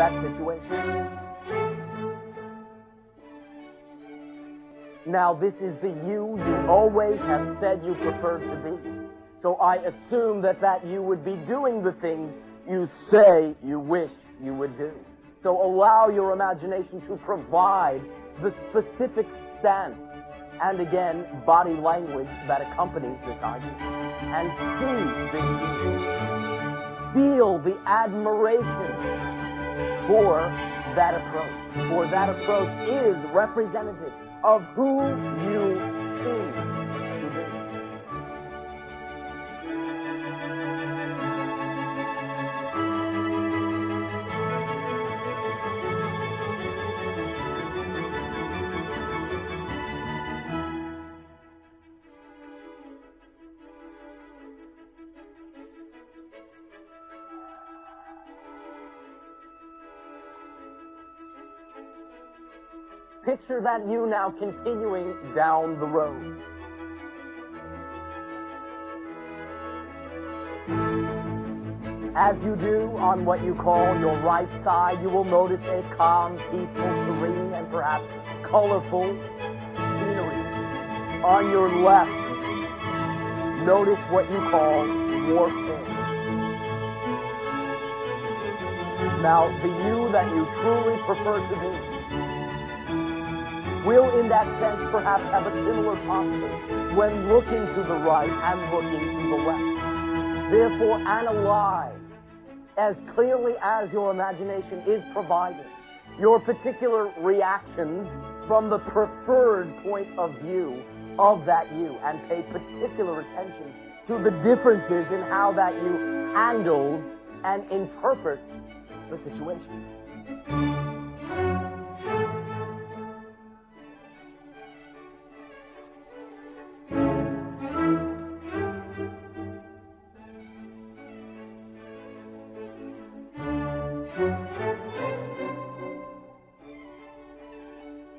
that situation. Now, this is the you always have said you prefer to be. So I assume that you would be doing the things you say you wish you would do. So allow your imagination to provide the specific stance and, again, body language that accompanies this idea. And see this. Feel the admiration for that approach. For that approach is representative of who you seem to be. Picture that you now continuing down the road. As you do on what you call your right side, you will notice a calm, peaceful, serene, and perhaps colorful scenery. On your left, notice what you call warfare. Now, the you that you truly prefer to be will, in that sense, perhaps have a similar posture when looking to the right and looking to the left. Therefore, analyze as clearly as your imagination is provided your particular reactions from the preferred point of view of that you, and pay particular attention to the differences in how that you handles and interprets the situation.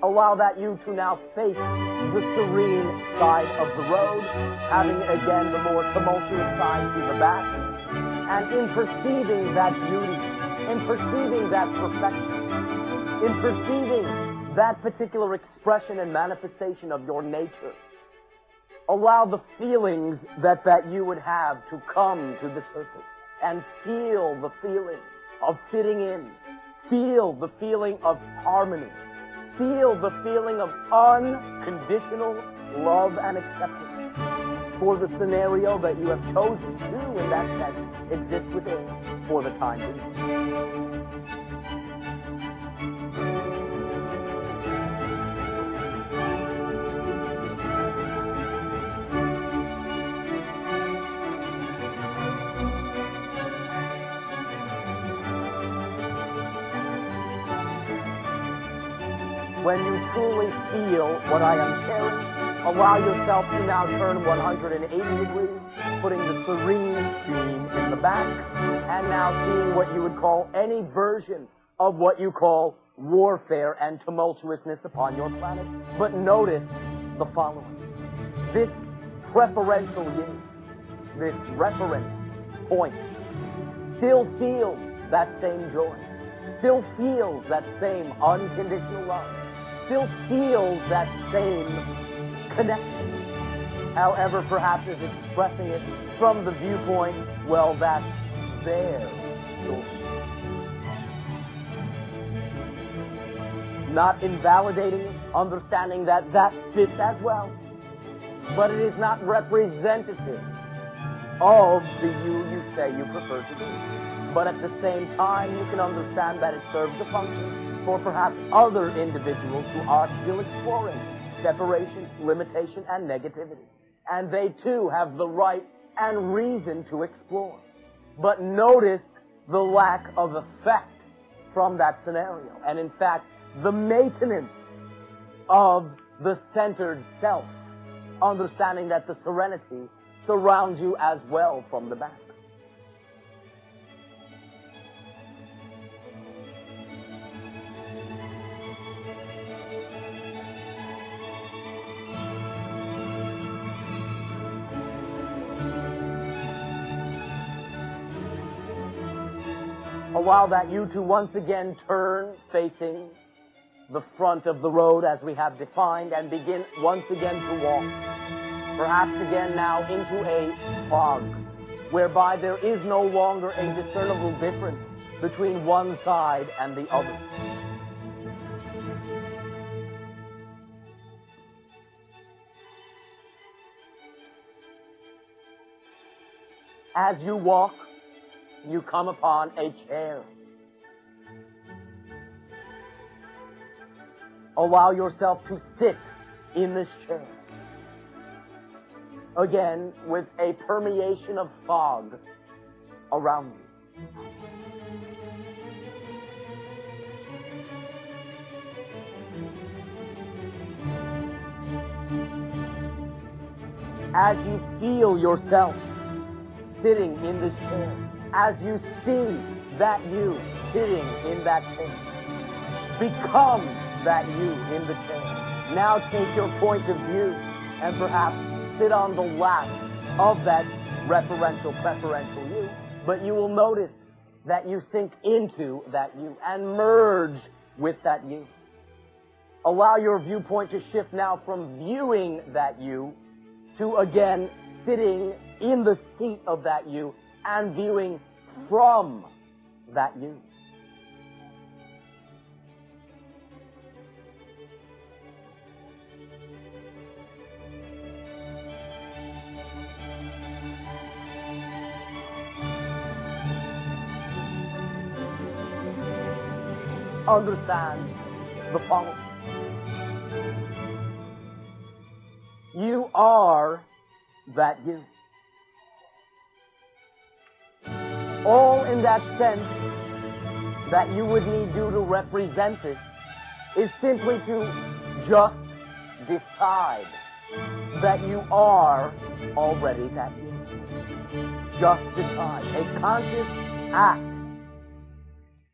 Allow that you to now face the serene side of the road, having again the more tumultuous side to the back. And in perceiving that beauty, in perceiving that perfection, in perceiving that particular expression and manifestation of your nature, allow the feelings that you would have to come to the surface, and feel the feeling of fitting in, feel the feeling of harmony, feel the feeling of unconditional love and acceptance for the scenario that you have chosen to, in that sense, exist within for the time being. When you truly feel what I am sharing, allow yourself to now turn 180 degrees, putting the serene beam in the back, and now seeing what you would call any version of what you call warfare and tumultuousness upon your planet. But notice the following. This preferential you, this reference point, still feels that same joy, still feels that same unconditional love, still feels that same connection. However, perhaps is expressing it from the viewpoint, well, that's their story. Not invalidating it, understanding that fits as well. But it is not representative of the you say you prefer to be. But at the same time, you can understand that it serves a function for perhaps other individuals who are still exploring separation, limitation, and negativity. And they too have the right and reason to explore. But notice the lack of effect from that scenario. And in fact, the maintenance of the centered self, understanding that the serenity surrounds you as well from the back. Allow that you to once again turn facing the front of the road as we have defined and begin once again to walk. Perhaps again now into a fog, whereby there is no longer a discernible difference between one side and the other. As you walk, you come upon a chair. Allow yourself to sit in this chair. Again, with a permeation of fog around you. As you feel yourself sitting in this chair, as you see that you sitting in that chair, become that you in the chair. Now take your point of view and perhaps sit on the lap of that preferential you, but you will notice that you sink into that you and merge with that you. Allow your viewpoint to shift now from viewing that you to again sitting in the seat of that you and viewing from that you. Understand the following. You are that you. All in that sense that you would need you to represent it is simply to just decide that you are already that you. Just decide. A conscious act.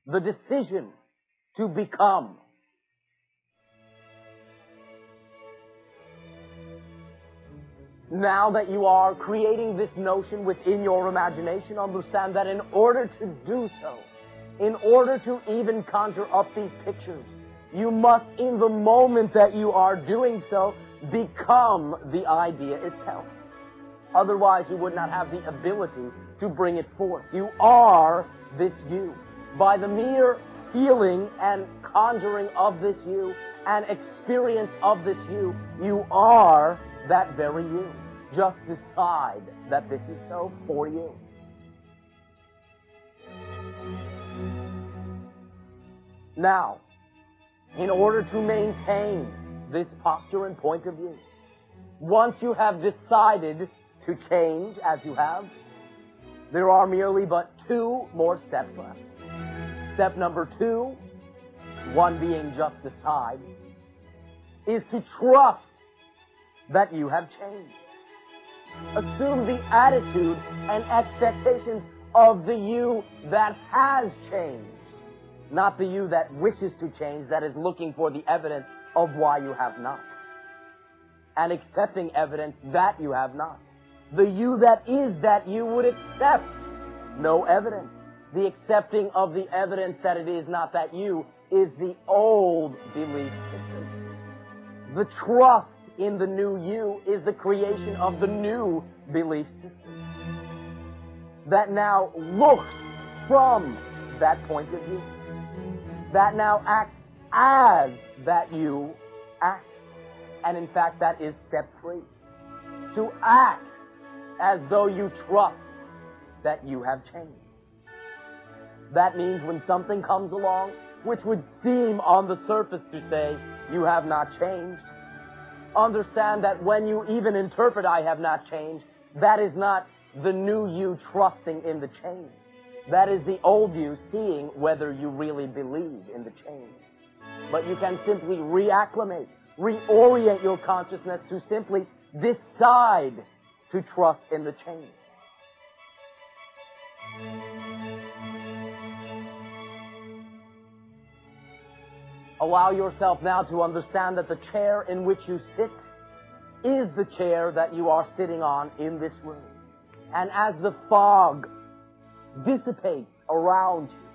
The decision to become. Now that you are creating this notion within your imagination, understand that in order to do so, in order to even conjure up these pictures, you must, in the moment that you are doing so, become the idea itself. Otherwise, you would not have the ability to bring it forth. You are this you. By the mere feeling and conjuring of this you and experience of this you, you are that very you. Just decide that this is so for you. Now, in order to maintain this posture and point of view, once you have decided to change as you have, there are merely but two more steps left. Step number 2, one being just decide, is to trust that you have changed. Assume the attitude and expectations of the you that has changed, not the you that wishes to change, that is looking for the evidence of why you have not, and accepting evidence that you have not. The you that is that you would accept no evidence. The accepting of the evidence that it is not that you is the old belief system. The trust in the new you is the creation of the new belief system that now looks from that point of view, that now acts as that you act. And in fact, that is step 3. To act as though you trust that you have changed. That means when something comes along which would seem on the surface to say, you have not changed, understand that when you even interpret, I have not changed, that is not the new you trusting in the change. That is the old you seeing whether you really believe in the change. But you can simply reacclimate, reorient your consciousness to simply decide to trust in the change. Allow yourself now to understand that the chair in which you sit is the chair that you are sitting on in this room. And as the fog dissipates around you,